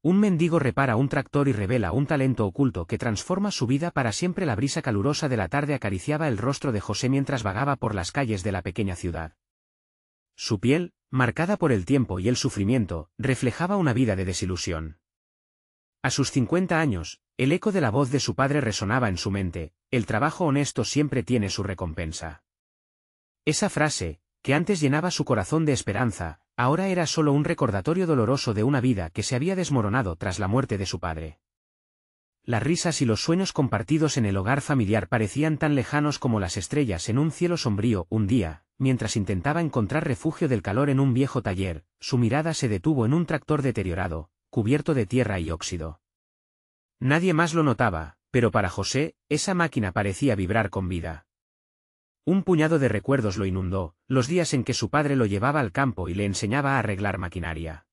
Un mendigo repara un tractor y revela un talento oculto que transforma su vida para siempre. La brisa calurosa de la tarde acariciaba el rostro de José mientras vagaba por las calles de la pequeña ciudad. Su piel, marcada por el tiempo y el sufrimiento, reflejaba una vida de desilusión. A sus 50 años, el eco de la voz de su padre resonaba en su mente: el trabajo honesto siempre tiene su recompensa. Esa frase, que antes llenaba su corazón de esperanza, ahora era solo un recordatorio doloroso de una vida que se había desmoronado tras la muerte de su padre. Las risas y los sueños compartidos en el hogar familiar parecían tan lejanos como las estrellas en un cielo sombrío. Un día, mientras intentaba encontrar refugio del calor en un viejo taller, su mirada se detuvo en un tractor deteriorado, cubierto de tierra y óxido. Nadie más lo notaba, pero para José, esa máquina parecía vibrar con vida. Un puñado de recuerdos lo inundó, los días en que su padre lo llevaba al campo y le enseñaba a arreglar maquinaria.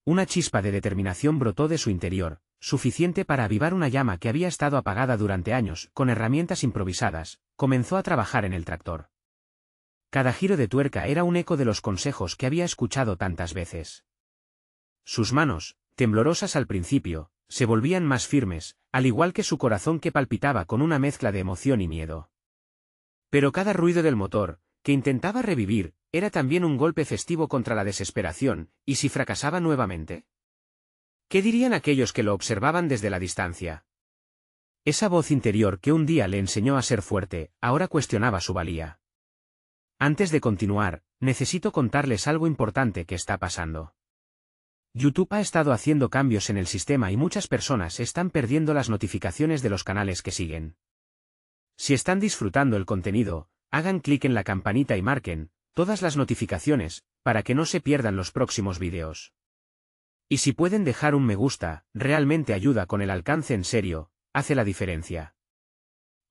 Una chispa de determinación brotó de su interior, suficiente para avivar una llama que había estado apagada durante años. Con herramientas improvisadas, comenzó a trabajar en el tractor. Cada giro de tuerca era un eco de los consejos que había escuchado tantas veces. Sus manos, temblorosas al principio, se volvían más firmes, al igual que su corazón que palpitaba con una mezcla de emoción y miedo. Pero cada ruido del motor, que intentaba revivir, era también un golpe festivo contra la desesperación. ¿Y si fracasaba nuevamente? ¿Qué dirían aquellos que lo observaban desde la distancia? Esa voz interior que un día le enseñó a ser fuerte, ahora cuestionaba su valía. Antes de continuar, necesito contarles algo importante que está pasando. YouTube ha estado haciendo cambios en el sistema y muchas personas están perdiendo las notificaciones de los canales que siguen. Si están disfrutando el contenido, hagan clic en la campanita y marquen todas las notificaciones, para que no se pierdan los próximos vídeos. Y si pueden dejar un me gusta, realmente ayuda con el alcance. En serio, hace la diferencia.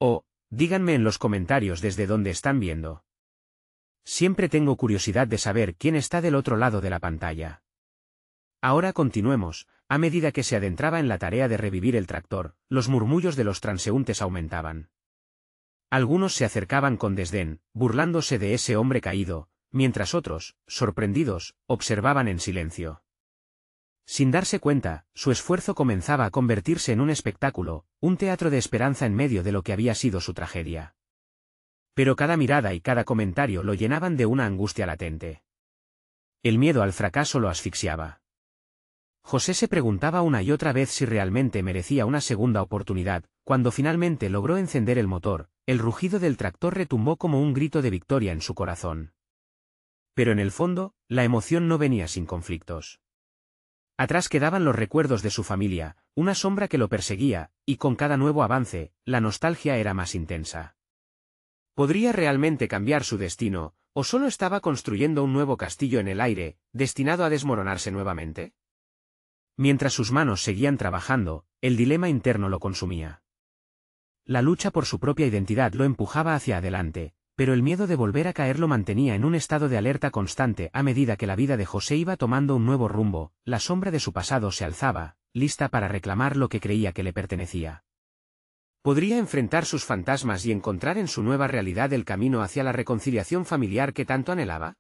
O, díganme en los comentarios desde dónde están viendo. Siempre tengo curiosidad de saber quién está del otro lado de la pantalla. Ahora continuemos. A medida que se adentraba en la tarea de revivir el tractor, los murmullos de los transeúntes aumentaban. Algunos se acercaban con desdén, burlándose de ese hombre caído, mientras otros, sorprendidos, observaban en silencio. Sin darse cuenta, su esfuerzo comenzaba a convertirse en un espectáculo, un teatro de esperanza en medio de lo que había sido su tragedia. Pero cada mirada y cada comentario lo llenaban de una angustia latente. El miedo al fracaso lo asfixiaba. José se preguntaba una y otra vez si realmente merecía una segunda oportunidad. Cuando finalmente logró encender el motor, el rugido del tractor retumbó como un grito de victoria en su corazón. Pero en el fondo, la emoción no venía sin conflictos. Atrás quedaban los recuerdos de su familia, una sombra que lo perseguía, y con cada nuevo avance, la nostalgia era más intensa. ¿Podría realmente cambiar su destino, o solo estaba construyendo un nuevo castillo en el aire, destinado a desmoronarse nuevamente? Mientras sus manos seguían trabajando, el dilema interno lo consumía. La lucha por su propia identidad lo empujaba hacia adelante, pero el miedo de volver a caer lo mantenía en un estado de alerta constante. A medida que la vida de José iba tomando un nuevo rumbo, la sombra de su pasado se alzaba, lista para reclamar lo que creía que le pertenecía. ¿Podría enfrentar sus fantasmas y encontrar en su nueva realidad el camino hacia la reconciliación familiar que tanto anhelaba?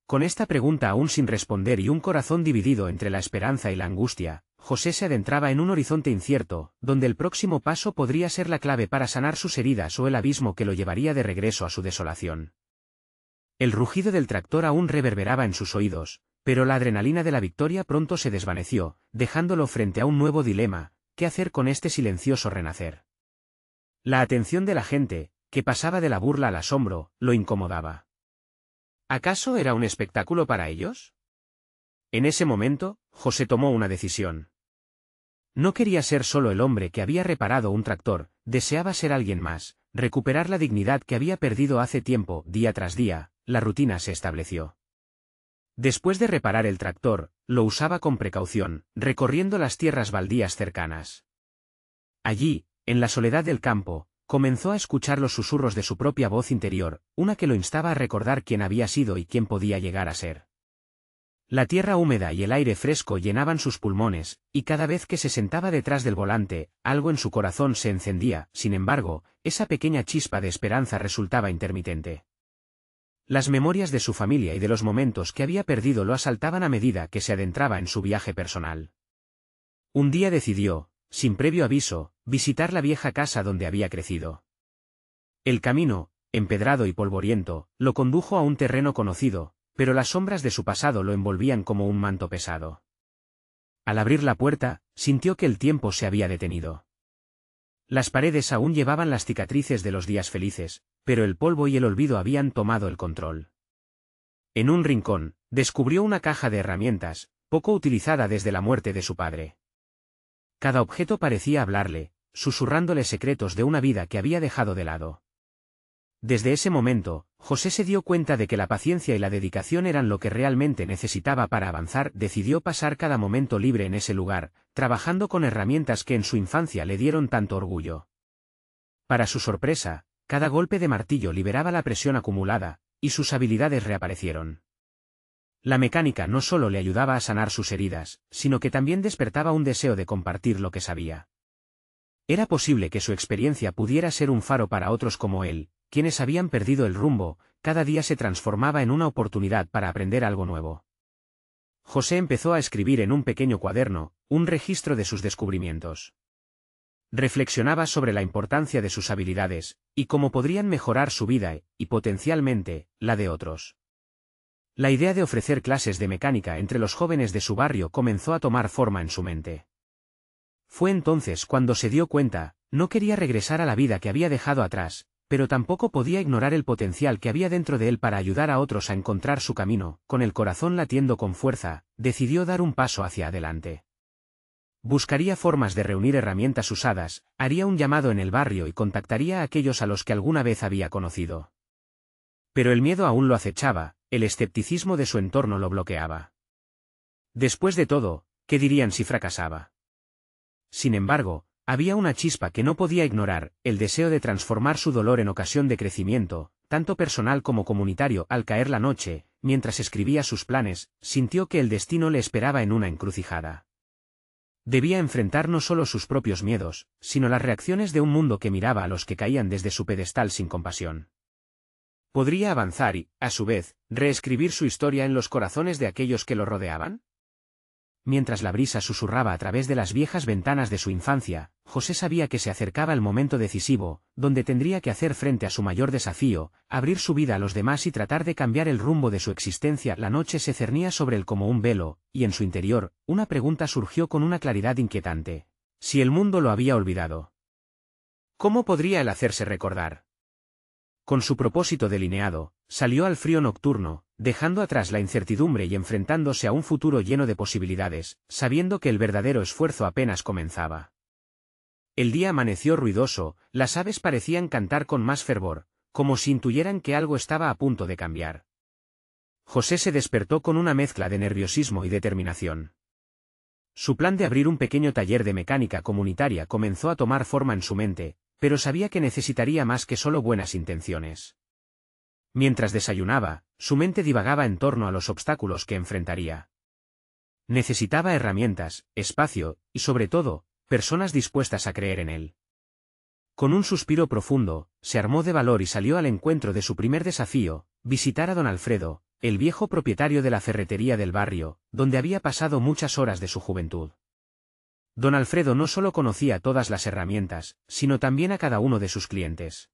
Con esta pregunta aún sin responder y un corazón dividido entre la esperanza y la angustia, José se adentraba en un horizonte incierto, donde el próximo paso podría ser la clave para sanar sus heridas o el abismo que lo llevaría de regreso a su desolación. El rugido del tractor aún reverberaba en sus oídos, pero la adrenalina de la victoria pronto se desvaneció, dejándolo frente a un nuevo dilema: ¿qué hacer con este silencioso renacer? La atención de la gente, que pasaba de la burla al asombro, lo incomodaba. ¿Acaso era un espectáculo para ellos? En ese momento, José tomó una decisión. No quería ser solo el hombre que había reparado un tractor, deseaba ser alguien más, recuperar la dignidad que había perdido hace tiempo. Día tras día, la rutina se estableció. Después de reparar el tractor, lo usaba con precaución, recorriendo las tierras baldías cercanas. Allí, en la soledad del campo, comenzó a escuchar los susurros de su propia voz interior, una que lo instaba a recordar quién había sido y quién podía llegar a ser. La tierra húmeda y el aire fresco llenaban sus pulmones, y cada vez que se sentaba detrás del volante, algo en su corazón se encendía. Sin embargo, esa pequeña chispa de esperanza resultaba intermitente. Las memorias de su familia y de los momentos que había perdido lo asaltaban a medida que se adentraba en su viaje personal. Un día decidió, sin previo aviso, visitar la vieja casa donde había crecido. El camino, empedrado y polvoriento, lo condujo a un terreno conocido, pero las sombras de su pasado lo envolvían como un manto pesado. Al abrir la puerta, sintió que el tiempo se había detenido. Las paredes aún llevaban las cicatrices de los días felices, pero el polvo y el olvido habían tomado el control. En un rincón, descubrió una caja de herramientas, poco utilizada desde la muerte de su padre. Cada objeto parecía hablarle, susurrándole secretos de una vida que había dejado de lado. Desde ese momento, José se dio cuenta de que la paciencia y la dedicación eran lo que realmente necesitaba para avanzar. Decidió pasar cada momento libre en ese lugar, trabajando con herramientas que en su infancia le dieron tanto orgullo. Para su sorpresa, cada golpe de martillo liberaba la presión acumulada, y sus habilidades reaparecieron. La mecánica no solo le ayudaba a sanar sus heridas, sino que también despertaba un deseo de compartir lo que sabía. Era posible que su experiencia pudiera ser un faro para otros como él, quienes habían perdido el rumbo. Cada día se transformaba en una oportunidad para aprender algo nuevo. José empezó a escribir en un pequeño cuaderno, un registro de sus descubrimientos. Reflexionaba sobre la importancia de sus habilidades, y cómo podrían mejorar su vida y, potencialmente, la de otros. La idea de ofrecer clases de mecánica entre los jóvenes de su barrio comenzó a tomar forma en su mente. Fue entonces cuando se dio cuenta, no quería regresar a la vida que había dejado atrás, pero tampoco podía ignorar el potencial que había dentro de él para ayudar a otros a encontrar su camino. Con el corazón latiendo con fuerza, decidió dar un paso hacia adelante. Buscaría formas de reunir herramientas usadas, haría un llamado en el barrio y contactaría a aquellos a los que alguna vez había conocido. Pero el miedo aún lo acechaba, el escepticismo de su entorno lo bloqueaba. Después de todo, ¿qué dirían si fracasaba? Sin embargo, había una chispa que no podía ignorar, el deseo de transformar su dolor en ocasión de crecimiento, tanto personal como comunitario. Al caer la noche, mientras escribía sus planes, sintió que el destino le esperaba en una encrucijada. Debía enfrentar no solo sus propios miedos, sino las reacciones de un mundo que miraba a los que caían desde su pedestal sin compasión. ¿Podría avanzar y, a su vez, reescribir su historia en los corazones de aquellos que lo rodeaban? Mientras la brisa susurraba a través de las viejas ventanas de su infancia, José sabía que se acercaba el momento decisivo, donde tendría que hacer frente a su mayor desafío, abrir su vida a los demás y tratar de cambiar el rumbo de su existencia. La noche se cernía sobre él como un velo, y en su interior, una pregunta surgió con una claridad inquietante. Si el mundo lo había olvidado, ¿cómo podría él hacerse recordar? Con su propósito delineado, salió al frío nocturno, dejando atrás la incertidumbre y enfrentándose a un futuro lleno de posibilidades, sabiendo que el verdadero esfuerzo apenas comenzaba. El día amaneció ruidoso, las aves parecían cantar con más fervor, como si intuyeran que algo estaba a punto de cambiar. José se despertó con una mezcla de nerviosismo y determinación. Su plan de abrir un pequeño taller de mecánica comunitaria comenzó a tomar forma en su mente, pero sabía que necesitaría más que solo buenas intenciones. Mientras desayunaba, su mente divagaba en torno a los obstáculos que enfrentaría. Necesitaba herramientas, espacio, y sobre todo, personas dispuestas a creer en él. Con un suspiro profundo, se armó de valor y salió al encuentro de su primer desafío, visitar a don Alfredo, el viejo propietario de la ferretería del barrio, donde había pasado muchas horas de su juventud. Don Alfredo no solo conocía todas las herramientas, sino también a cada uno de sus clientes.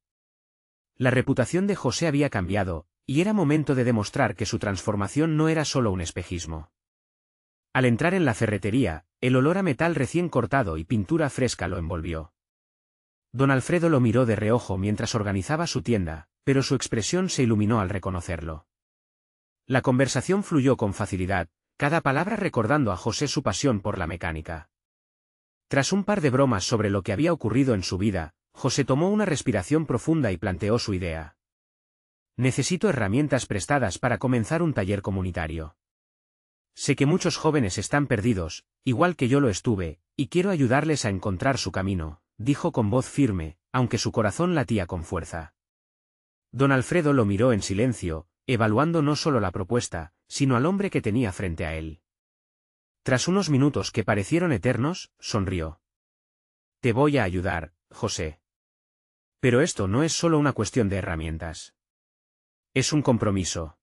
La reputación de José había cambiado, y era momento de demostrar que su transformación no era solo un espejismo. Al entrar en la ferretería, el olor a metal recién cortado y pintura fresca lo envolvió. Don Alfredo lo miró de reojo mientras organizaba su tienda, pero su expresión se iluminó al reconocerlo. La conversación fluyó con facilidad, cada palabra recordando a José su pasión por la mecánica. Tras un par de bromas sobre lo que había ocurrido en su vida, José tomó una respiración profunda y planteó su idea. Necesito herramientas prestadas para comenzar un taller comunitario. Sé que muchos jóvenes están perdidos, igual que yo lo estuve, y quiero ayudarles a encontrar su camino, dijo con voz firme, aunque su corazón latía con fuerza. Don Alfredo lo miró en silencio, evaluando no solo la propuesta, sino al hombre que tenía frente a él. Tras unos minutos que parecieron eternos, sonrió. Te voy a ayudar, José. Pero esto no es solo una cuestión de herramientas. Es un compromiso.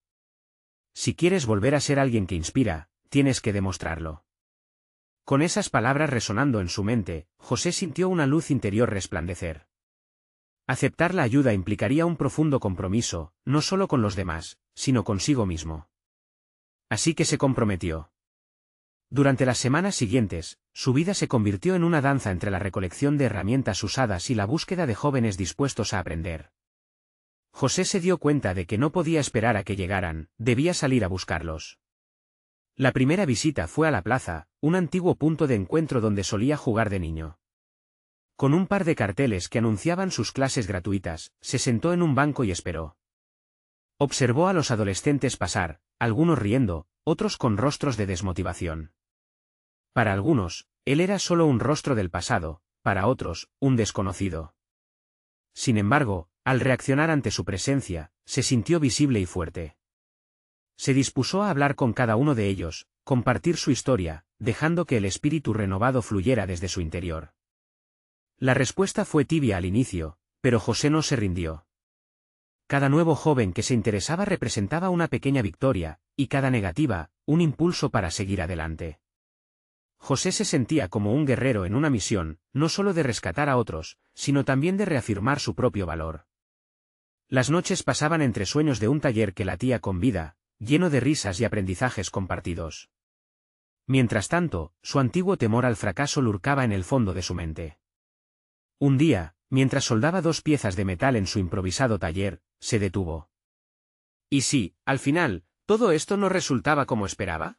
Si quieres volver a ser alguien que inspira, tienes que demostrarlo. Con esas palabras resonando en su mente, José sintió una luz interior resplandecer. Aceptar la ayuda implicaría un profundo compromiso, no solo con los demás, sino consigo mismo. Así que se comprometió. Durante las semanas siguientes, su vida se convirtió en una danza entre la recolección de herramientas usadas y la búsqueda de jóvenes dispuestos a aprender. José se dio cuenta de que no podía esperar a que llegaran, debía salir a buscarlos. La primera visita fue a la plaza, un antiguo punto de encuentro donde solía jugar de niño. Con un par de carteles que anunciaban sus clases gratuitas, se sentó en un banco y esperó. Observó a los adolescentes pasar, algunos riendo, otros con rostros de desmotivación. Para algunos, él era solo un rostro del pasado, para otros, un desconocido. Sin embargo, al reaccionar ante su presencia, se sintió visible y fuerte. Se dispuso a hablar con cada uno de ellos, compartir su historia, dejando que el espíritu renovado fluyera desde su interior. La respuesta fue tibia al inicio, pero José no se rindió. Cada nuevo joven que se interesaba representaba una pequeña victoria, y cada negativa, un impulso para seguir adelante. José se sentía como un guerrero en una misión, no solo de rescatar a otros, sino también de reafirmar su propio valor. Las noches pasaban entre sueños de un taller que latía con vida, lleno de risas y aprendizajes compartidos. Mientras tanto, su antiguo temor al fracaso lurcaba en el fondo de su mente. Un día, mientras soldaba 2 piezas de metal en su improvisado taller, se detuvo. ¿Y si, al final, todo esto no resultaba como esperaba?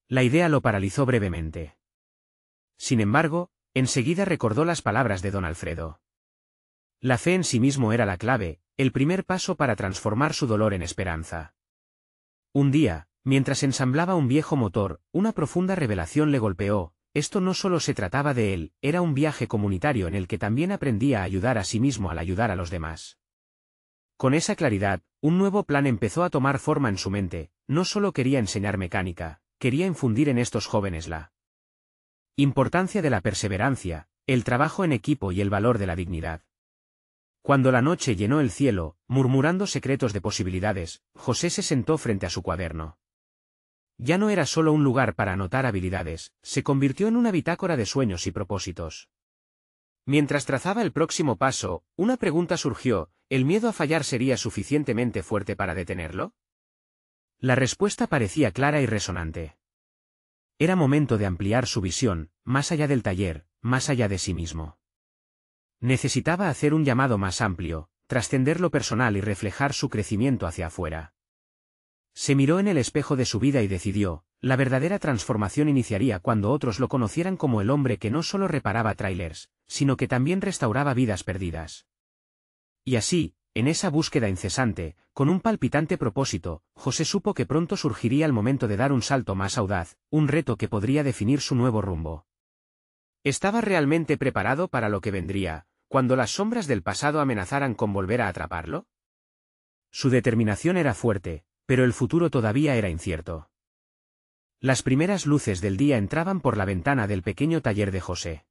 La idea lo paralizó brevemente. Sin embargo, enseguida recordó las palabras de don Alfredo. La fe en sí mismo era la clave, el primer paso para transformar su dolor en esperanza. Un día, mientras ensamblaba un viejo motor, una profunda revelación le golpeó. Esto no solo se trataba de él, era un viaje comunitario en el que también aprendía a ayudar a sí mismo al ayudar a los demás. Con esa claridad, un nuevo plan empezó a tomar forma en su mente. No solo quería enseñar mecánica, quería infundir en estos jóvenes la importancia de la perseverancia, el trabajo en equipo y el valor de la dignidad. Cuando la noche llenó el cielo, murmurando secretos de posibilidades, José se sentó frente a su cuaderno. Ya no era solo un lugar para anotar habilidades, se convirtió en una bitácora de sueños y propósitos. Mientras trazaba el próximo paso, una pregunta surgió: ¿el miedo a fallar sería suficientemente fuerte para detenerlo? La respuesta parecía clara y resonante. Era momento de ampliar su visión, más allá del taller, más allá de sí mismo. Necesitaba hacer un llamado más amplio, trascender lo personal y reflejar su crecimiento hacia afuera. Se miró en el espejo de su vida y decidió: la verdadera transformación iniciaría cuando otros lo conocieran como el hombre que no solo reparaba tráilers, sino que también restauraba vidas perdidas. Y así, en esa búsqueda incesante, con un palpitante propósito, José supo que pronto surgiría el momento de dar un salto más audaz, un reto que podría definir su nuevo rumbo. ¿Estaba realmente preparado para lo que vendría, cuando las sombras del pasado amenazaran con volver a atraparlo? Su determinación era fuerte, pero el futuro todavía era incierto. Las primeras luces del día entraban por la ventana del pequeño taller de José.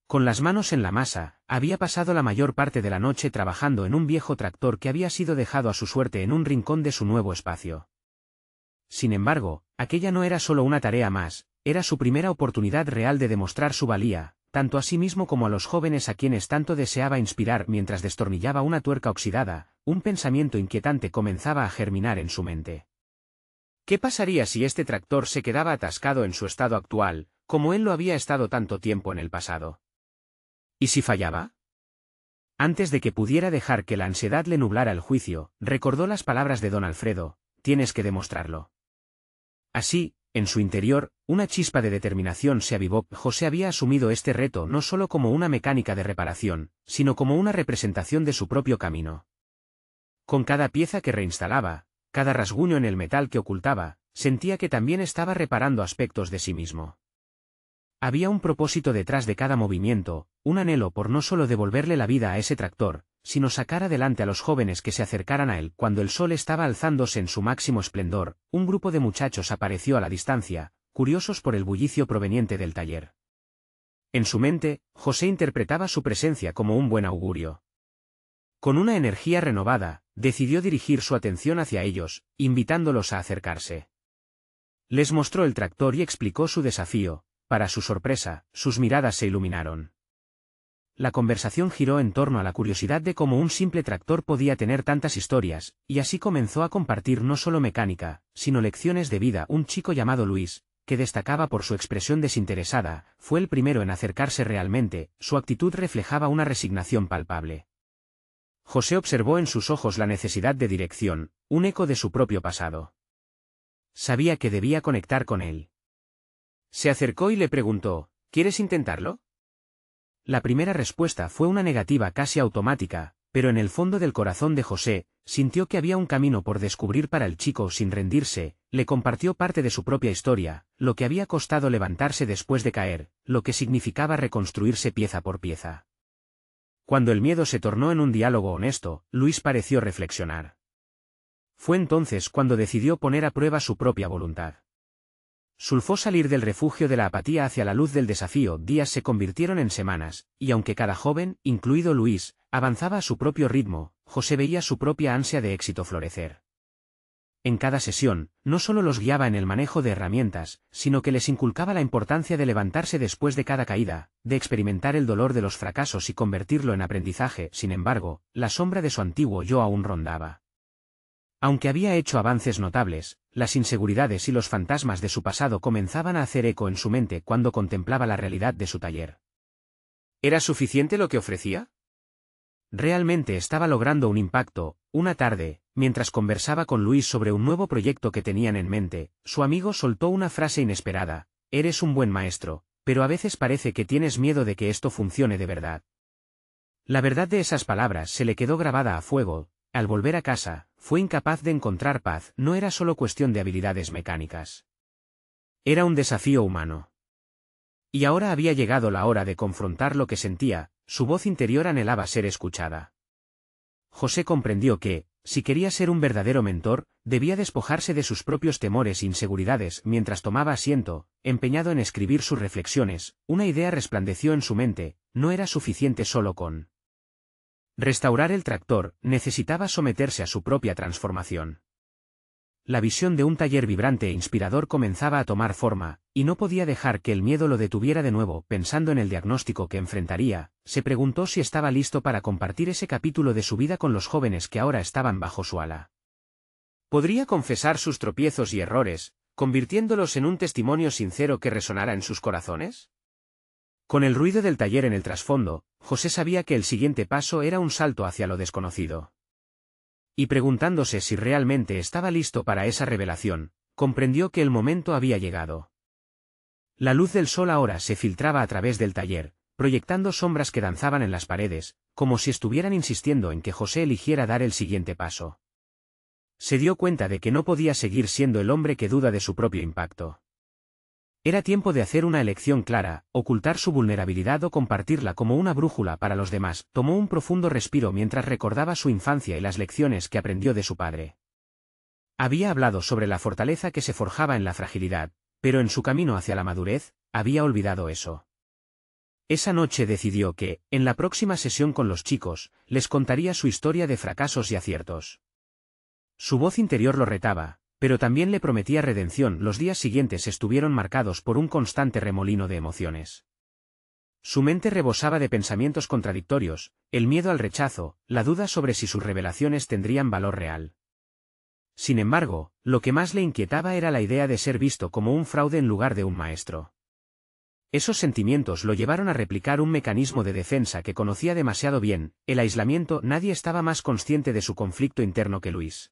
Con las manos en la masa, había pasado la mayor parte de la noche trabajando en un viejo tractor que había sido dejado a su suerte en un rincón de su nuevo espacio. Sin embargo, aquella no era solo una tarea más, era su primera oportunidad real de demostrar su valía, tanto a sí mismo como a los jóvenes a quienes tanto deseaba inspirar. Mientras destornillaba una tuerca oxidada, un pensamiento inquietante comenzaba a germinar en su mente. ¿Qué pasaría si este tractor se quedaba atascado en su estado actual, como él lo había estado tanto tiempo en el pasado? ¿Y si fallaba? Antes de que pudiera dejar que la ansiedad le nublara el juicio, recordó las palabras de don Alfredo: tienes que demostrarlo. Así, en su interior, una chispa de determinación se avivó. José había asumido este reto no solo como una mecánica de reparación, sino como una representación de su propio camino. Con cada pieza que reinstalaba, cada rasguño en el metal que ocultaba, sentía que también estaba reparando aspectos de sí mismo. Había un propósito detrás de cada movimiento, un anhelo por no solo devolverle la vida a ese tractor, sino sacar adelante a los jóvenes que se acercaran a él. Cuando el sol estaba alzándose en su máximo esplendor, un grupo de muchachos apareció a la distancia, curiosos por el bullicio proveniente del taller. En su mente, José interpretaba su presencia como un buen augurio. Con una energía renovada, decidió dirigir su atención hacia ellos, invitándolos a acercarse. Les mostró el tractor y explicó su desafío. Para su sorpresa, sus miradas se iluminaron. La conversación giró en torno a la curiosidad de cómo un simple tractor podía tener tantas historias, y así comenzó a compartir no solo mecánica, sino lecciones de vida. Un chico llamado Luis, que destacaba por su expresión desinteresada, fue el primero en acercarse realmente. Su actitud reflejaba una resignación palpable. José observó en sus ojos la necesidad de dirección, un eco de su propio pasado. Sabía que debía conectar con él. Se acercó y le preguntó, ¿quieres intentarlo? La primera respuesta fue una negativa casi automática, pero en el fondo del corazón de José, sintió que había un camino por descubrir para el chico. Sin rendirse, le compartió parte de su propia historia, lo que había costado levantarse después de caer, lo que significaba reconstruirse pieza por pieza. Cuando el miedo se tornó en un diálogo honesto, Luis pareció reflexionar. Fue entonces cuando decidió poner a prueba su propia voluntad. Sulfó salir del refugio de la apatía hacia la luz del desafío. Días se convirtieron en semanas, y aunque cada joven, incluido Luis, avanzaba a su propio ritmo, José veía su propia ansia de éxito florecer. En cada sesión, no solo los guiaba en el manejo de herramientas, sino que les inculcaba la importancia de levantarse después de cada caída, de experimentar el dolor de los fracasos y convertirlo en aprendizaje. Sin embargo, la sombra de su antiguo yo aún rondaba. Aunque había hecho avances notables, las inseguridades y los fantasmas de su pasado comenzaban a hacer eco en su mente cuando contemplaba la realidad de su taller. ¿Era suficiente lo que ofrecía? Realmente estaba logrando un impacto. Una tarde, mientras conversaba con Luis sobre un nuevo proyecto que tenían en mente, su amigo soltó una frase inesperada: eres un buen maestro, pero a veces parece que tienes miedo de que esto funcione de verdad. La verdad de esas palabras se le quedó grabada a fuego. Al volver a casa, fue incapaz de encontrar paz. No era solo cuestión de habilidades mecánicas. Era un desafío humano. Y ahora había llegado la hora de confrontar lo que sentía. Su voz interior anhelaba ser escuchada. José comprendió que, si quería ser un verdadero mentor, debía despojarse de sus propios temores e inseguridades. Mientras tomaba asiento, empeñado en escribir sus reflexiones, una idea resplandeció en su mente: no era suficiente solo con restaurar el tractor, necesitaba someterse a su propia transformación. La visión de un taller vibrante e inspirador comenzaba a tomar forma, y no podía dejar que el miedo lo detuviera de nuevo. Pensando en el diagnóstico que enfrentaría, se preguntó si estaba listo para compartir ese capítulo de su vida con los jóvenes que ahora estaban bajo su ala. ¿Podría confesar sus tropiezos y errores, convirtiéndolos en un testimonio sincero que resonara en sus corazones? Con el ruido del taller en el trasfondo, José sabía que el siguiente paso era un salto hacia lo desconocido. Y preguntándose si realmente estaba listo para esa revelación, comprendió que el momento había llegado. La luz del sol ahora se filtraba a través del taller, proyectando sombras que danzaban en las paredes, como si estuvieran insistiendo en que José eligiera dar el siguiente paso. Se dio cuenta de que no podía seguir siendo el hombre que duda de su propio impacto. Era tiempo de hacer una elección clara: ocultar su vulnerabilidad o compartirla como una brújula para los demás. Tomó un profundo respiro mientras recordaba su infancia y las lecciones que aprendió de su padre. Había hablado sobre la fortaleza que se forjaba en la fragilidad, pero en su camino hacia la madurez, había olvidado eso. Esa noche decidió que, en la próxima sesión con los chicos, les contaría su historia de fracasos y aciertos. Su voz interior lo retaba, pero también le prometía redención. Los días siguientes estuvieron marcados por un constante remolino de emociones. Su mente rebosaba de pensamientos contradictorios: el miedo al rechazo, la duda sobre si sus revelaciones tendrían valor real. Sin embargo, lo que más le inquietaba era la idea de ser visto como un fraude en lugar de un maestro. Esos sentimientos lo llevaron a replicar un mecanismo de defensa que conocía demasiado bien: el aislamiento. Nadie estaba más consciente de su conflicto interno que Luis.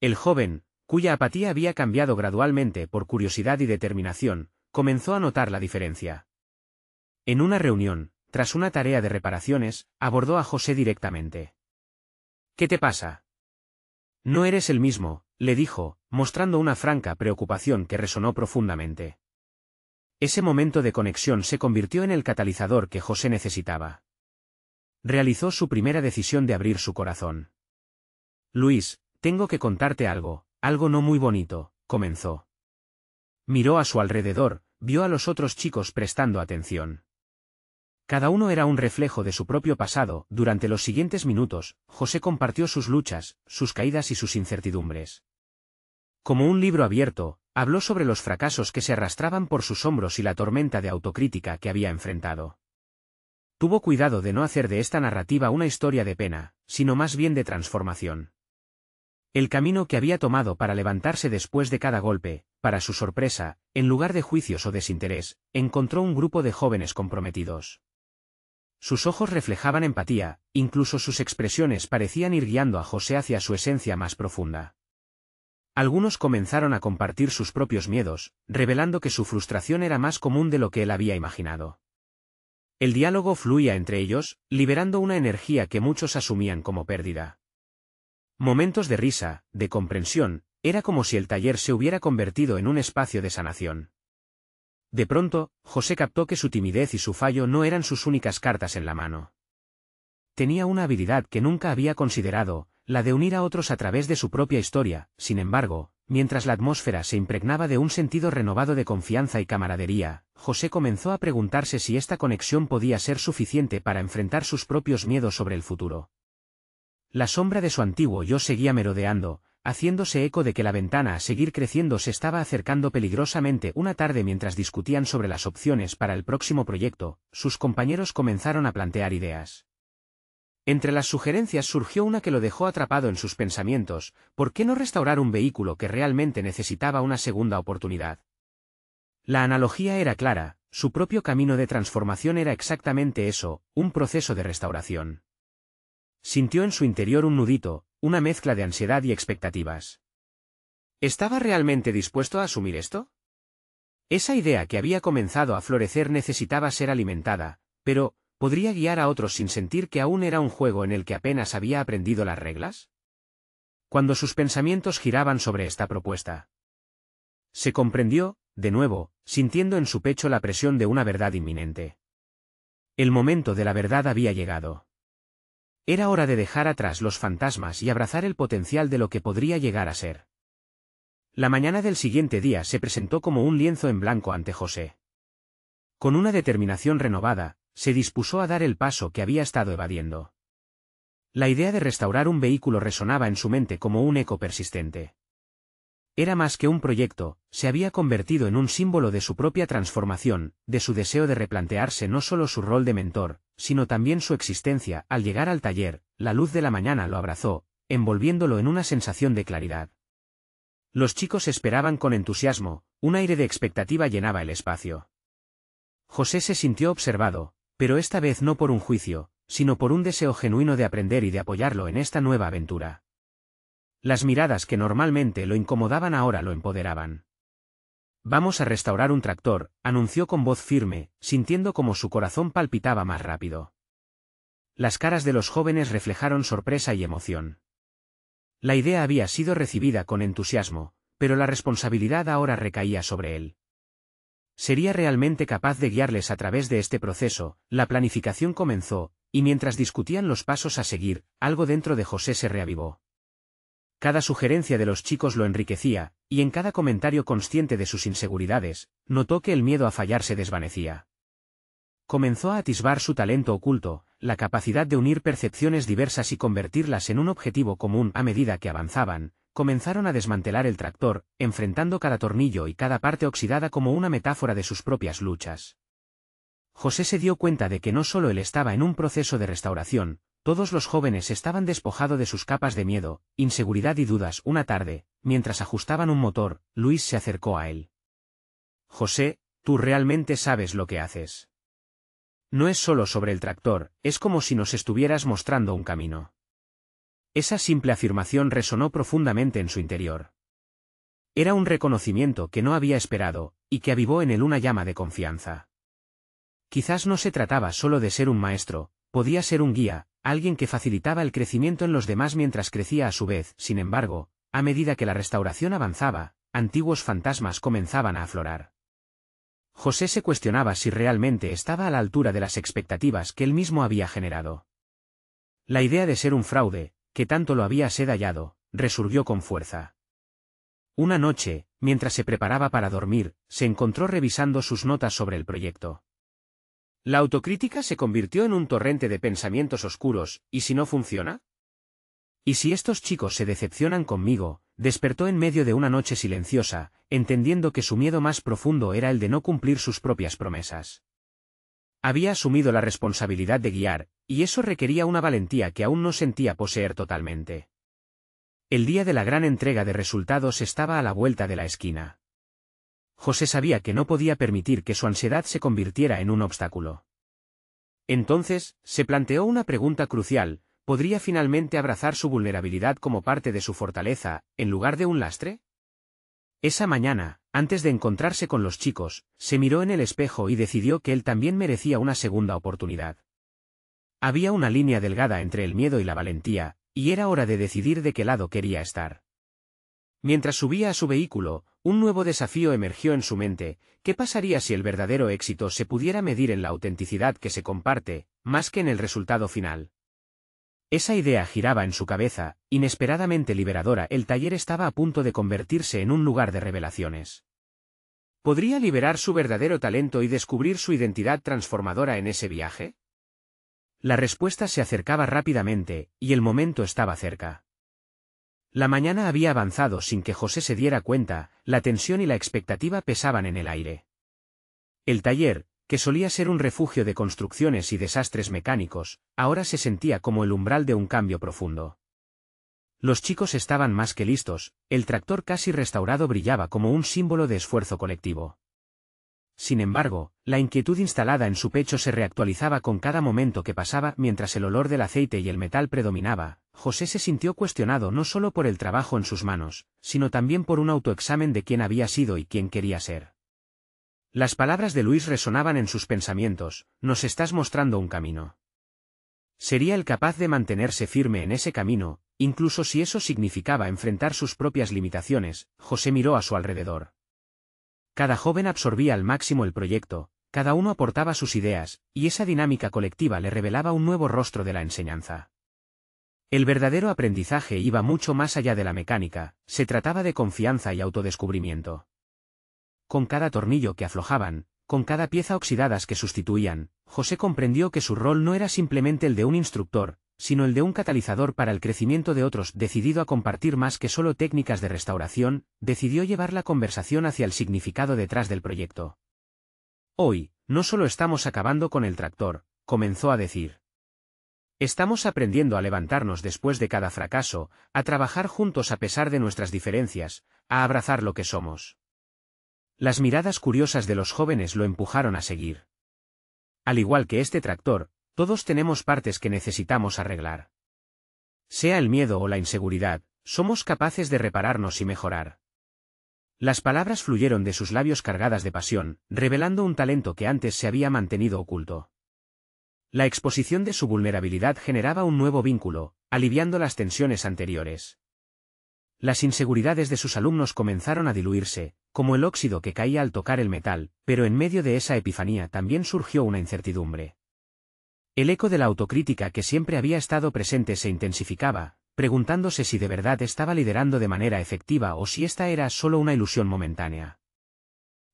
El joven, cuya apatía había cambiado gradualmente por curiosidad y determinación, comenzó a notar la diferencia. En una reunión, tras una tarea de reparaciones, abordó a José directamente. ¿Qué te pasa? No eres el mismo, le dijo, mostrando una franca preocupación que resonó profundamente. Ese momento de conexión se convirtió en el catalizador que José necesitaba. Realizó su primera decisión de abrir su corazón. Luis, tengo que contarte algo no muy bonito, comenzó. Miró a su alrededor, vio a los otros chicos prestando atención. Cada uno era un reflejo de su propio pasado. Durante los siguientes minutos, José compartió sus luchas, sus caídas y sus incertidumbres. Como un libro abierto, habló sobre los fracasos que se arrastraban por sus hombros y la tormenta de autocrítica que había enfrentado. Tuvo cuidado de no hacer de esta narrativa una historia de pena, sino más bien de transformación. El camino que había tomado para levantarse después de cada golpe, para su sorpresa, en lugar de juicios o desinterés, encontró un grupo de jóvenes comprometidos. Sus ojos reflejaban empatía, incluso sus expresiones parecían ir guiando a José hacia su esencia más profunda. Algunos comenzaron a compartir sus propios miedos, revelando que su frustración era más común de lo que él había imaginado. El diálogo fluía entre ellos, liberando una energía que muchos asumían como pérdida. Momentos de risa, de comprensión, era como si el taller se hubiera convertido en un espacio de sanación. De pronto, José captó que su timidez y su fallo no eran sus únicas cartas en la mano. Tenía una habilidad que nunca había considerado, la de unir a otros a través de su propia historia. Sin embargo, mientras la atmósfera se impregnaba de un sentido renovado de confianza y camaradería, José comenzó a preguntarse si esta conexión podía ser suficiente para enfrentar sus propios miedos sobre el futuro. La sombra de su antiguo yo seguía merodeando, haciéndose eco de que la ventana a seguir creciendo se estaba acercando peligrosamente. Una tarde, mientras discutían sobre las opciones para el próximo proyecto, sus compañeros comenzaron a plantear ideas. Entre las sugerencias surgió una que lo dejó atrapado en sus pensamientos: ¿por qué no restaurar un vehículo que realmente necesitaba una segunda oportunidad? La analogía era clara, su propio camino de transformación era exactamente eso, un proceso de restauración. Sintió en su interior un nudito, una mezcla de ansiedad y expectativas. ¿Estaba realmente dispuesto a asumir esto? Esa idea que había comenzado a florecer necesitaba ser alimentada, pero ¿podría guiar a otros sin sentir que aún era un juego en el que apenas había aprendido las reglas? Cuando sus pensamientos giraban sobre esta propuesta, se comprendió, de nuevo, sintiendo en su pecho la presión de una verdad inminente. El momento de la verdad había llegado. Era hora de dejar atrás los fantasmas y abrazar el potencial de lo que podría llegar a ser. La mañana del siguiente día se presentó como un lienzo en blanco ante José. Con una determinación renovada, se dispuso a dar el paso que había estado evadiendo. La idea de restaurar un vehículo resonaba en su mente como un eco persistente. Era más que un proyecto, se había convertido en un símbolo de su propia transformación, de su deseo de replantearse no solo su rol de mentor, sino también su existencia. Al llegar al taller, la luz de la mañana lo abrazó, envolviéndolo en una sensación de claridad. Los chicos esperaban con entusiasmo, un aire de expectativa llenaba el espacio. José se sintió observado, pero esta vez no por un juicio, sino por un deseo genuino de aprender y de apoyarlo en esta nueva aventura. Las miradas que normalmente lo incomodaban ahora lo empoderaban. «Vamos a restaurar un tractor», anunció con voz firme, sintiendo como su corazón palpitaba más rápido. Las caras de los jóvenes reflejaron sorpresa y emoción. La idea había sido recibida con entusiasmo, pero la responsabilidad ahora recaía sobre él. ¿Sería realmente capaz de guiarles a través de este proceso? La planificación comenzó, y mientras discutían los pasos a seguir, algo dentro de José se reavivó. Cada sugerencia de los chicos lo enriquecía, y en cada comentario consciente de sus inseguridades, notó que el miedo a fallar se desvanecía. Comenzó a atisbar su talento oculto, la capacidad de unir percepciones diversas y convertirlas en un objetivo común. A medida que avanzaban, comenzaron a desmantelar el tractor, enfrentando cada tornillo y cada parte oxidada como una metáfora de sus propias luchas. José se dio cuenta de que no solo él estaba en un proceso de restauración, todos los jóvenes estaban despojados de sus capas de miedo, inseguridad y dudas. Una tarde, mientras ajustaban un motor, Luis se acercó a él. «José, tú realmente sabes lo que haces. No es solo sobre el tractor, es como si nos estuvieras mostrando un camino». Esa simple afirmación resonó profundamente en su interior. Era un reconocimiento que no había esperado, y que avivó en él una llama de confianza. Quizás no se trataba solo de ser un maestro, podía ser un guía, alguien que facilitaba el crecimiento en los demás mientras crecía a su vez. Sin embargo, a medida que la restauración avanzaba, antiguos fantasmas comenzaban a aflorar. José se cuestionaba si realmente estaba a la altura de las expectativas que él mismo había generado. La idea de ser un fraude, que tanto lo había asedallado, resurgió con fuerza. Una noche, mientras se preparaba para dormir, se encontró revisando sus notas sobre el proyecto. La autocrítica se convirtió en un torrente de pensamientos oscuros. ¿Y si no funciona? ¿Y si estos chicos se decepcionan conmigo? Despertó en medio de una noche silenciosa, entendiendo que su miedo más profundo era el de no cumplir sus propias promesas. Había asumido la responsabilidad de guiar, y eso requería una valentía que aún no sentía poseer totalmente. El día de la gran entrega de resultados estaba a la vuelta de la esquina. José sabía que no podía permitir que su ansiedad se convirtiera en un obstáculo. Entonces, se planteó una pregunta crucial: ¿podría finalmente abrazar su vulnerabilidad como parte de su fortaleza, en lugar de un lastre? Esa mañana, antes de encontrarse con los chicos, se miró en el espejo y decidió que él también merecía una segunda oportunidad. Había una línea delgada entre el miedo y la valentía, y era hora de decidir de qué lado quería estar. Mientras subía a su vehículo, un nuevo desafío emergió en su mente: ¿qué pasaría si el verdadero éxito se pudiera medir en la autenticidad que se comparte, más que en el resultado final? Esa idea giraba en su cabeza, inesperadamente liberadora. El taller estaba a punto de convertirse en un lugar de revelaciones. ¿Podría liberar su verdadero talento y descubrir su identidad transformadora en ese viaje? La respuesta se acercaba rápidamente, y el momento estaba cerca. La mañana había avanzado sin que José se diera cuenta, la tensión y la expectativa pesaban en el aire. El taller, que solía ser un refugio de construcciones y desastres mecánicos, ahora se sentía como el umbral de un cambio profundo. Los chicos estaban más que listos, el tractor casi restaurado brillaba como un símbolo de esfuerzo colectivo. Sin embargo, la inquietud instalada en su pecho se reactualizaba con cada momento que pasaba. Mientras el olor del aceite y el metal predominaba, José se sintió cuestionado no solo por el trabajo en sus manos, sino también por un autoexamen de quién había sido y quién quería ser. Las palabras de Luis resonaban en sus pensamientos: nos estás mostrando un camino. ¿Sería él capaz de mantenerse firme en ese camino, incluso si eso significaba enfrentar sus propias limitaciones? José miró a su alrededor. Cada joven absorbía al máximo el proyecto, cada uno aportaba sus ideas, y esa dinámica colectiva le revelaba un nuevo rostro de la enseñanza. El verdadero aprendizaje iba mucho más allá de la mecánica, se trataba de confianza y autodescubrimiento. Con cada tornillo que aflojaban, con cada pieza oxidadas que sustituían, José comprendió que su rol no era simplemente el de un instructor, sino el de un catalizador para el crecimiento de otros. Decidido a compartir más que solo técnicas de restauración, decidió llevar la conversación hacia el significado detrás del proyecto. Hoy, no solo estamos acabando con el tractor, comenzó a decir. Estamos aprendiendo a levantarnos después de cada fracaso, a trabajar juntos a pesar de nuestras diferencias, a abrazar lo que somos. Las miradas curiosas de los jóvenes lo empujaron a seguir. Al igual que este tractor, todos tenemos partes que necesitamos arreglar. Sea el miedo o la inseguridad, somos capaces de repararnos y mejorar. Las palabras fluyeron de sus labios cargadas de pasión, revelando un talento que antes se había mantenido oculto. La exposición de su vulnerabilidad generaba un nuevo vínculo, aliviando las tensiones anteriores. Las inseguridades de sus alumnos comenzaron a diluirse, como el óxido que caía al tocar el metal, pero en medio de esa epifanía también surgió una incertidumbre. El eco de la autocrítica que siempre había estado presente se intensificaba, preguntándose si de verdad estaba liderando de manera efectiva o si esta era solo una ilusión momentánea.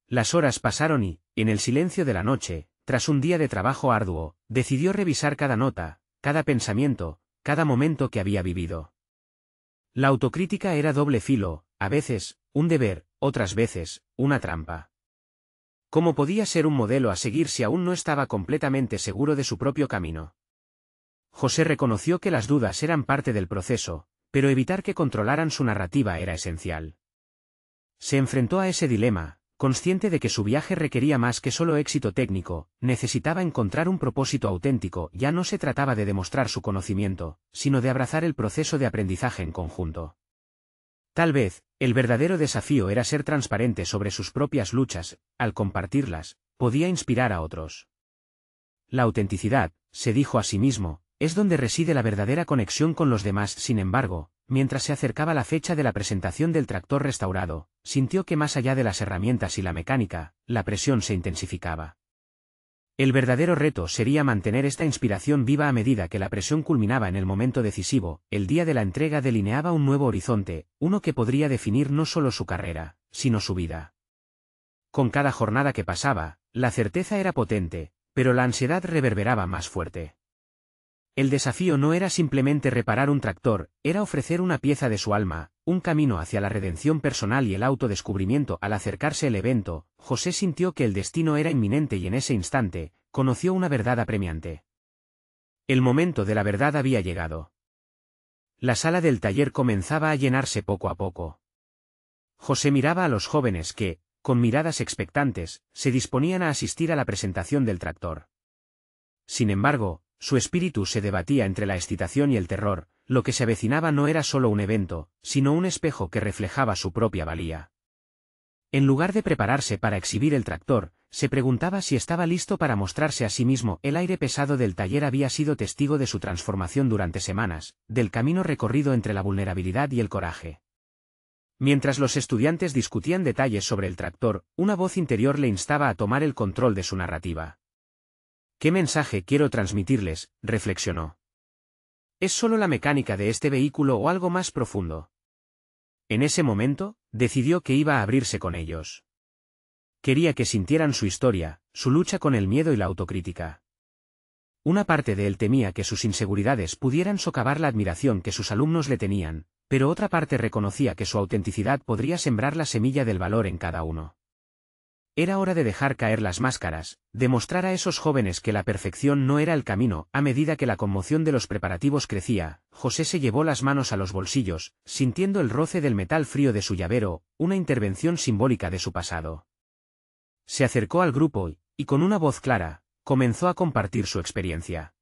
Las horas pasaron y, en el silencio de la noche, tras un día de trabajo arduo, decidió revisar cada nota, cada pensamiento, cada momento que había vivido. La autocrítica era doble filo, a veces, un deber, otras veces, una trampa. ¿Cómo podía ser un modelo a seguir si aún no estaba completamente seguro de su propio camino? José reconoció que las dudas eran parte del proceso, pero evitar que controlaran su narrativa era esencial. Se enfrentó a ese dilema, consciente de que su viaje requería más que solo éxito técnico, necesitaba encontrar un propósito auténtico. Ya no se trataba de demostrar su conocimiento, sino de abrazar el proceso de aprendizaje en conjunto. Tal vez, el verdadero desafío era ser transparente sobre sus propias luchas. Al compartirlas, podía inspirar a otros. La autenticidad, se dijo a sí mismo, es donde reside la verdadera conexión con los demás. Sin embargo, mientras se acercaba la fecha de la presentación del tractor restaurado, sintió que más allá de las herramientas y la mecánica, la presión se intensificaba. El verdadero reto sería mantener esta inspiración viva a medida que la presión culminaba en el momento decisivo. El día de la entrega delineaba un nuevo horizonte, uno que podría definir no solo su carrera, sino su vida. Con cada jornada que pasaba, la certeza era potente, pero la ansiedad reverberaba más fuerte. El desafío no era simplemente reparar un tractor, era ofrecer una pieza de su alma, un camino hacia la redención personal y el autodescubrimiento. Al acercarse el evento, José sintió que el destino era inminente y en ese instante, conoció una verdad apremiante. El momento de la verdad había llegado. La sala del taller comenzaba a llenarse poco a poco. José miraba a los jóvenes que, con miradas expectantes, se disponían a asistir a la presentación del tractor. Sin embargo, su espíritu se debatía entre la excitación y el terror. Lo que se avecinaba no era solo un evento, sino un espejo que reflejaba su propia valía. En lugar de prepararse para exhibir el tractor, se preguntaba si estaba listo para mostrarse a sí mismo. El aire pesado del taller había sido testigo de su transformación durante semanas, del camino recorrido entre la vulnerabilidad y el coraje. Mientras los estudiantes discutían detalles sobre el tractor, una voz interior le instaba a tomar el control de su narrativa. ¿Qué mensaje quiero transmitirles?, reflexionó. ¿Es solo la mecánica de este vehículo o algo más profundo? En ese momento, decidió que iba a abrirse con ellos. Quería que sintieran su historia, su lucha con el miedo y la autocrítica. Una parte de él temía que sus inseguridades pudieran socavar la admiración que sus alumnos le tenían, pero otra parte reconocía que su autenticidad podría sembrar la semilla del valor en cada uno. Era hora de dejar caer las máscaras, demostrar a esos jóvenes que la perfección no era el camino. A medida que la conmoción de los preparativos crecía, José se llevó las manos a los bolsillos, sintiendo el roce del metal frío de su llavero, una intervención simbólica de su pasado. Se acercó al grupo y, con una voz clara, comenzó a compartir su experiencia.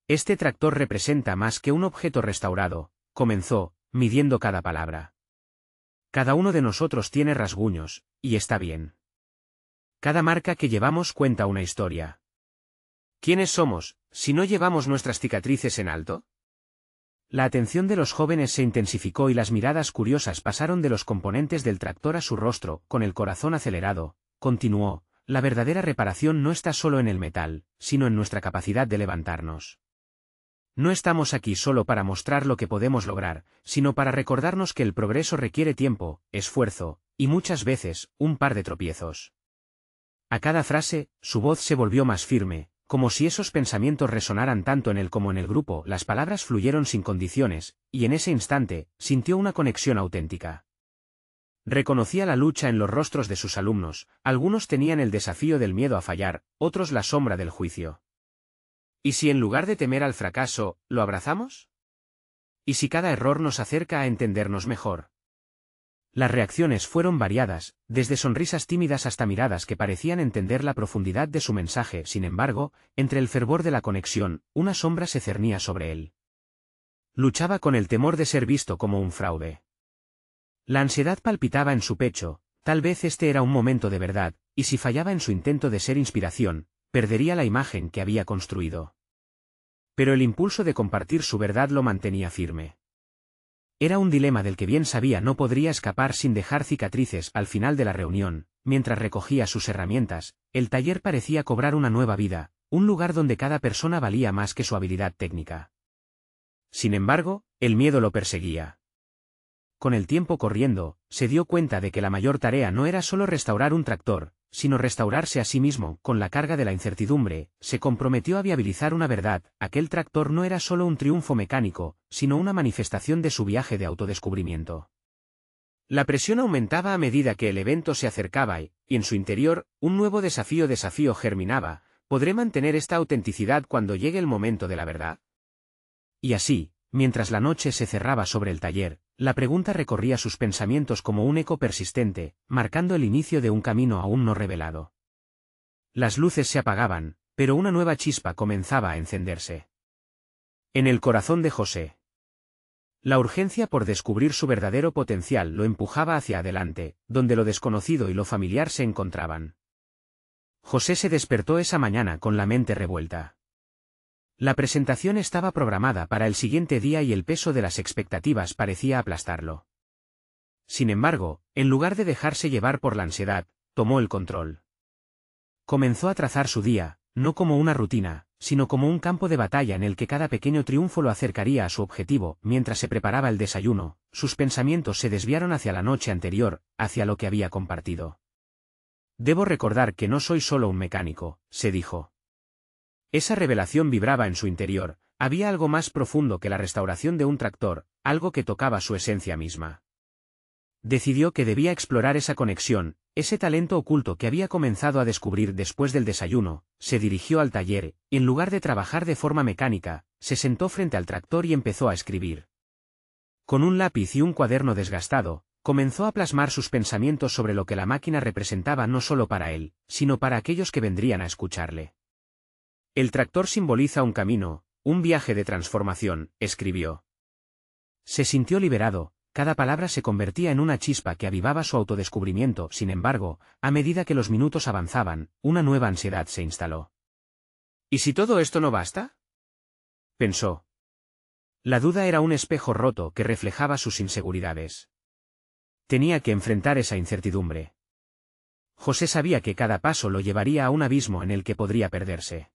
Este tractor representa más que un objeto restaurado, comenzó, midiendo cada palabra. Cada uno de nosotros tiene rasguños, y está bien. Cada marca que llevamos cuenta una historia. ¿Quiénes somos, si no llevamos nuestras cicatrices en alto? La atención de los jóvenes se intensificó y las miradas curiosas pasaron de los componentes del tractor a su rostro. Con el corazón acelerado, continuó, la verdadera reparación no está solo en el metal, sino en nuestra capacidad de levantarnos. No estamos aquí solo para mostrar lo que podemos lograr, sino para recordarnos que el progreso requiere tiempo, esfuerzo, y muchas veces, un par de tropiezos. A cada frase, su voz se volvió más firme, como si esos pensamientos resonaran tanto en él como en el grupo. Las palabras fluyeron sin condiciones, y en ese instante, sintió una conexión auténtica. Reconocía la lucha en los rostros de sus alumnos. Algunos tenían el desafío del miedo a fallar, otros la sombra del juicio. ¿Y si en lugar de temer al fracaso, lo abrazamos? ¿Y si cada error nos acerca a entendernos mejor? Las reacciones fueron variadas, desde sonrisas tímidas hasta miradas que parecían entender la profundidad de su mensaje. Sin embargo, entre el fervor de la conexión, una sombra se cernía sobre él. Luchaba con el temor de ser visto como un fraude. La ansiedad palpitaba en su pecho. Tal vez este era un momento de verdad, y si fallaba en su intento de ser inspiración, perdería la imagen que había construido. Pero el impulso de compartir su verdad lo mantenía firme. Era un dilema del que bien sabía no podría escapar sin dejar cicatrices. Al final de la reunión, mientras recogía sus herramientas, el taller parecía cobrar una nueva vida, un lugar donde cada persona valía más que su habilidad técnica. Sin embargo, el miedo lo perseguía. Con el tiempo corriendo, se dio cuenta de que la mayor tarea no era solo restaurar un tractor, sino restaurarse a sí mismo. Con la carga de la incertidumbre, se comprometió a viabilizar una verdad: aquel tractor no era solo un triunfo mecánico, sino una manifestación de su viaje de autodescubrimiento. La presión aumentaba a medida que el evento se acercaba y, en su interior, un nuevo desafío germinaba. ¿Podré mantener esta autenticidad cuando llegue el momento de la verdad? Y así, mientras la noche se cerraba sobre el taller, la pregunta recorría sus pensamientos como un eco persistente, marcando el inicio de un camino aún no revelado. Las luces se apagaban, pero una nueva chispa comenzaba a encenderse. En el corazón de José. La urgencia por descubrir su verdadero potencial lo empujaba hacia adelante, donde lo desconocido y lo familiar se encontraban. José se despertó esa mañana con la mente revuelta. La presentación estaba programada para el siguiente día y el peso de las expectativas parecía aplastarlo. Sin embargo, en lugar de dejarse llevar por la ansiedad, tomó el control. Comenzó a trazar su día, no como una rutina, sino como un campo de batalla en el que cada pequeño triunfo lo acercaría a su objetivo. Mientras se preparaba el desayuno, sus pensamientos se desviaron hacia la noche anterior, hacia lo que había compartido. Debo recordar que no soy solo un mecánico, se dijo. Esa revelación vibraba en su interior, había algo más profundo que la restauración de un tractor, algo que tocaba su esencia misma. Decidió que debía explorar esa conexión, ese talento oculto que había comenzado a descubrir después del desayuno. Se dirigió al taller, y en lugar de trabajar de forma mecánica, se sentó frente al tractor y empezó a escribir. Con un lápiz y un cuaderno desgastado, comenzó a plasmar sus pensamientos sobre lo que la máquina representaba no solo para él, sino para aquellos que vendrían a escucharle. El tractor simboliza un camino, un viaje de transformación, escribió. Se sintió liberado. Cada palabra se convertía en una chispa que avivaba su autodescubrimiento. Sin embargo, a medida que los minutos avanzaban, una nueva ansiedad se instaló. ¿Y si todo esto no basta?, pensó. La duda era un espejo roto que reflejaba sus inseguridades. Tenía que enfrentar esa incertidumbre. José sabía que cada paso lo llevaría a un abismo en el que podría perderse.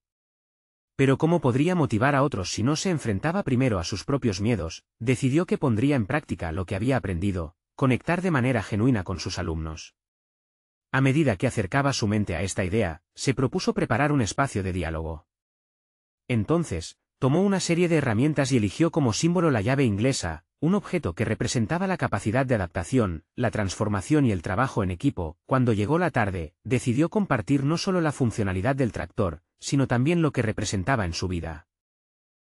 Pero ¿cómo podría motivar a otros si no se enfrentaba primero a sus propios miedos? Decidió que pondría en práctica lo que había aprendido, conectar de manera genuina con sus alumnos. A medida que acercaba su mente a esta idea, se propuso preparar un espacio de diálogo. Entonces, tomó una serie de herramientas y eligió como símbolo la llave inglesa, un objeto que representaba la capacidad de adaptación, la transformación y el trabajo en equipo. Cuando llegó la tarde, decidió compartir no solo la funcionalidad del tractor, sino también lo que representaba en su vida.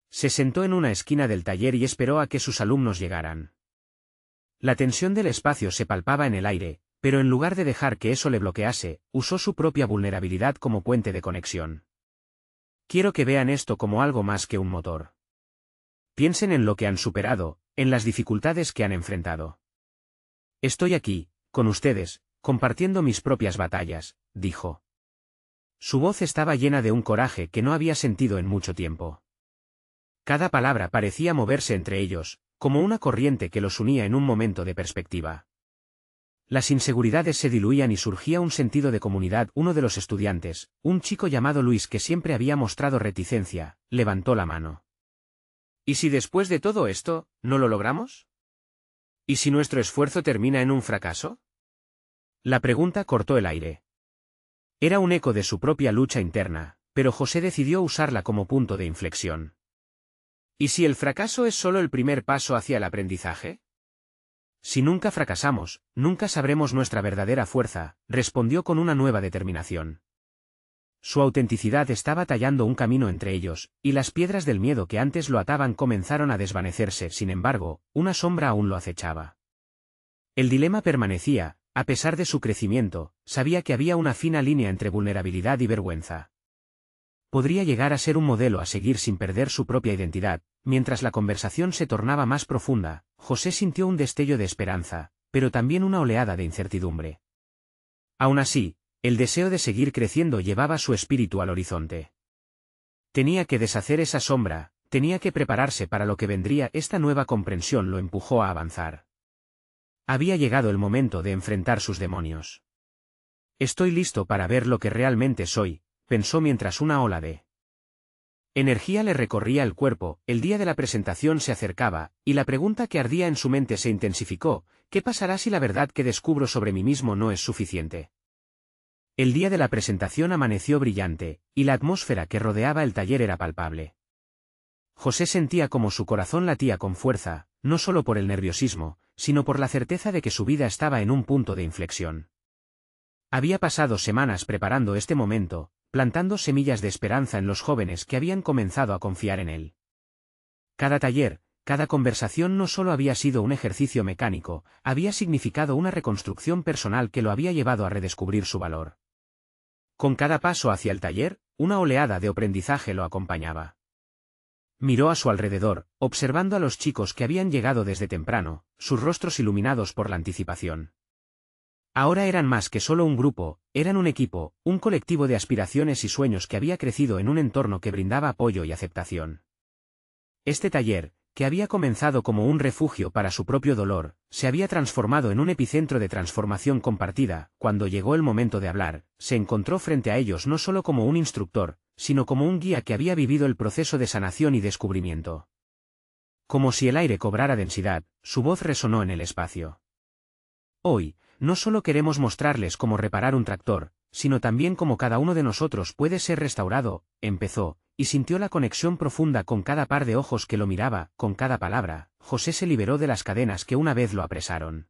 Se sentó en una esquina del taller y esperó a que sus alumnos llegaran. La tensión del espacio se palpaba en el aire, pero en lugar de dejar que eso le bloquease, usó su propia vulnerabilidad como puente de conexión. Quiero que vean esto como algo más que un motor. Piensen en lo que han superado, en las dificultades que han enfrentado. Estoy aquí, con ustedes, compartiendo mis propias batallas, dijo. Su voz estaba llena de un coraje que no había sentido en mucho tiempo. Cada palabra parecía moverse entre ellos, como una corriente que los unía en un momento de perspectiva. Las inseguridades se diluían y surgía un sentido de comunidad. Uno de los estudiantes, un chico llamado Luis que siempre había mostrado reticencia, levantó la mano. ¿Y si después de todo esto, no lo logramos? ¿Y si nuestro esfuerzo termina en un fracaso? La pregunta cortó el aire. Era un eco de su propia lucha interna, pero José decidió usarla como punto de inflexión. ¿Y si el fracaso es solo el primer paso hacia el aprendizaje? Si nunca fracasamos, nunca sabremos nuestra verdadera fuerza, respondió con una nueva determinación. Su autenticidad estaba tallando un camino entre ellos, y las piedras del miedo que antes lo ataban comenzaron a desvanecerse. Sin embargo, una sombra aún lo acechaba. El dilema permanecía. A pesar de su crecimiento, sabía que había una fina línea entre vulnerabilidad y vergüenza. Podría llegar a ser un modelo a seguir sin perder su propia identidad. Mientras la conversación se tornaba más profunda, José sintió un destello de esperanza, pero también una oleada de incertidumbre. Aún así, el deseo de seguir creciendo llevaba su espíritu al horizonte. Tenía que deshacer esa sombra, tenía que prepararse para lo que vendría. Esta nueva comprensión lo empujó a avanzar. Había llegado el momento de enfrentar sus demonios. Estoy listo para ver lo que realmente soy, pensó mientras una ola de energía le recorría el cuerpo. El día de la presentación se acercaba, y la pregunta que ardía en su mente se intensificó: ¿qué pasará si la verdad que descubro sobre mí mismo no es suficiente? El día de la presentación amaneció brillante, y la atmósfera que rodeaba el taller era palpable. José sentía como su corazón latía con fuerza, no solo por el nerviosismo, sino por la certeza de que su vida estaba en un punto de inflexión. Había pasado semanas preparando este momento, plantando semillas de esperanza en los jóvenes que habían comenzado a confiar en él. Cada taller, cada conversación no solo había sido un ejercicio mecánico, había significado una reconstrucción personal que lo había llevado a redescubrir su valor. Con cada paso hacia el taller, una oleada de aprendizaje lo acompañaba. Miró a su alrededor, observando a los chicos que habían llegado desde temprano, sus rostros iluminados por la anticipación. Ahora eran más que solo un grupo, eran un equipo, un colectivo de aspiraciones y sueños que había crecido en un entorno que brindaba apoyo y aceptación. Este taller, que había comenzado como un refugio para su propio dolor, se había transformado en un epicentro de transformación compartida. Cuando llegó el momento de hablar, se encontró frente a ellos no solo como un instructor, sino como un guía que había vivido el proceso de sanación y descubrimiento. Como si el aire cobrara densidad, su voz resonó en el espacio. Hoy, no solo queremos mostrarles cómo reparar un tractor, sino también cómo cada uno de nosotros puede ser restaurado, empezó, y sintió la conexión profunda con cada par de ojos que lo miraba. Con cada palabra, José se liberó de las cadenas que una vez lo apresaron.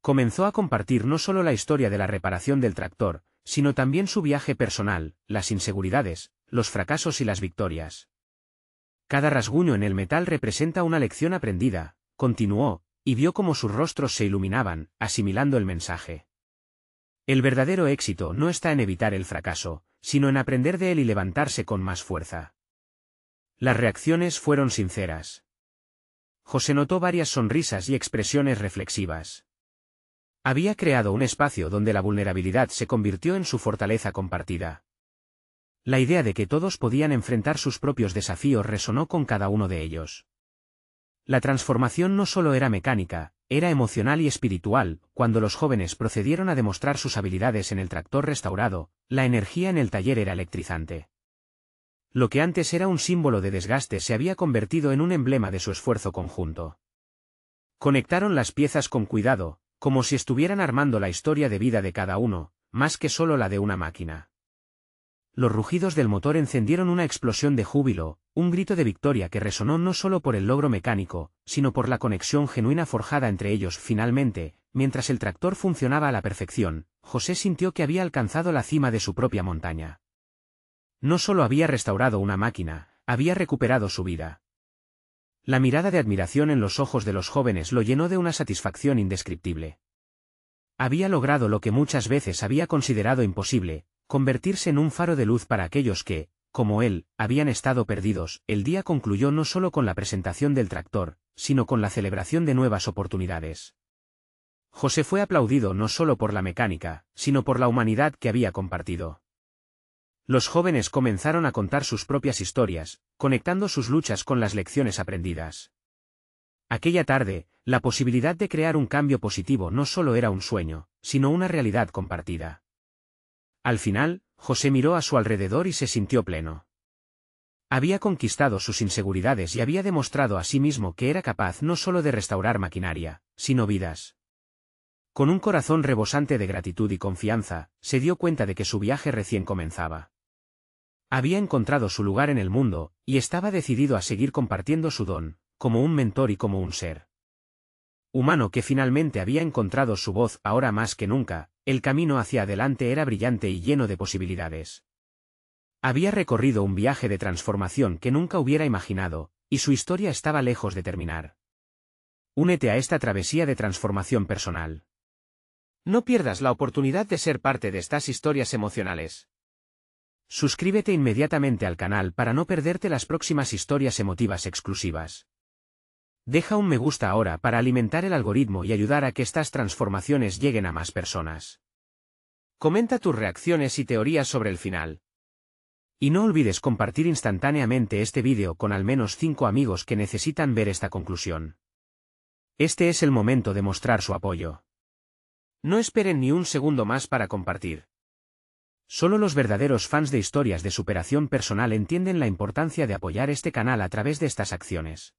Comenzó a compartir no solo la historia de la reparación del tractor, sino también su viaje personal, las inseguridades, los fracasos y las victorias. Cada rasguño en el metal representa una lección aprendida, continuó, y vio cómo sus rostros se iluminaban, asimilando el mensaje. El verdadero éxito no está en evitar el fracaso, sino en aprender de él y levantarse con más fuerza. Las reacciones fueron sinceras. José notó varias sonrisas y expresiones reflexivas. Había creado un espacio donde la vulnerabilidad se convirtió en su fortaleza compartida. La idea de que todos podían enfrentar sus propios desafíos resonó con cada uno de ellos. La transformación no solo era mecánica, era emocional y espiritual. Cuando los jóvenes procedieron a demostrar sus habilidades en el tractor restaurado, la energía en el taller era electrizante. Lo que antes era un símbolo de desgaste se había convertido en un emblema de su esfuerzo conjunto. Conectaron las piezas con cuidado, como si estuvieran armando la historia de vida de cada uno, más que solo la de una máquina. Los rugidos del motor encendieron una explosión de júbilo, un grito de victoria que resonó no solo por el logro mecánico, sino por la conexión genuina forjada entre ellos. Finalmente, mientras el tractor funcionaba a la perfección, José sintió que había alcanzado la cima de su propia montaña. No solo había restaurado una máquina, había recuperado su vida. La mirada de admiración en los ojos de los jóvenes lo llenó de una satisfacción indescriptible. Había logrado lo que muchas veces había considerado imposible, convertirse en un faro de luz para aquellos que, como él, habían estado perdidos. El día concluyó no solo con la presentación del tractor, sino con la celebración de nuevas oportunidades. José fue aplaudido no solo por la mecánica, sino por la humanidad que había compartido. Los jóvenes comenzaron a contar sus propias historias, conectando sus luchas con las lecciones aprendidas. Aquella tarde, la posibilidad de crear un cambio positivo no solo era un sueño, sino una realidad compartida. Al final, José miró a su alrededor y se sintió pleno. Había conquistado sus inseguridades y había demostrado a sí mismo que era capaz no solo de restaurar maquinaria, sino vidas. Con un corazón rebosante de gratitud y confianza, se dio cuenta de que su viaje recién comenzaba. Había encontrado su lugar en el mundo, y estaba decidido a seguir compartiendo su don, como un mentor y como un ser humano que finalmente había encontrado su voz. Ahora más que nunca, el camino hacia adelante era brillante y lleno de posibilidades. Había recorrido un viaje de transformación que nunca hubiera imaginado, y su historia estaba lejos de terminar. Únete a esta travesía de transformación personal. No pierdas la oportunidad de ser parte de estas historias emocionales. Suscríbete inmediatamente al canal para no perderte las próximas historias emotivas exclusivas. Deja un me gusta ahora para alimentar el algoritmo y ayudar a que estas transformaciones lleguen a más personas. Comenta tus reacciones y teorías sobre el final. Y no olvides compartir instantáneamente este vídeo con al menos 5 amigos que necesitan ver esta conclusión. Este es el momento de mostrar su apoyo. No esperen ni un segundo más para compartir. Solo los verdaderos fans de historias de superación personal entienden la importancia de apoyar este canal a través de estas acciones.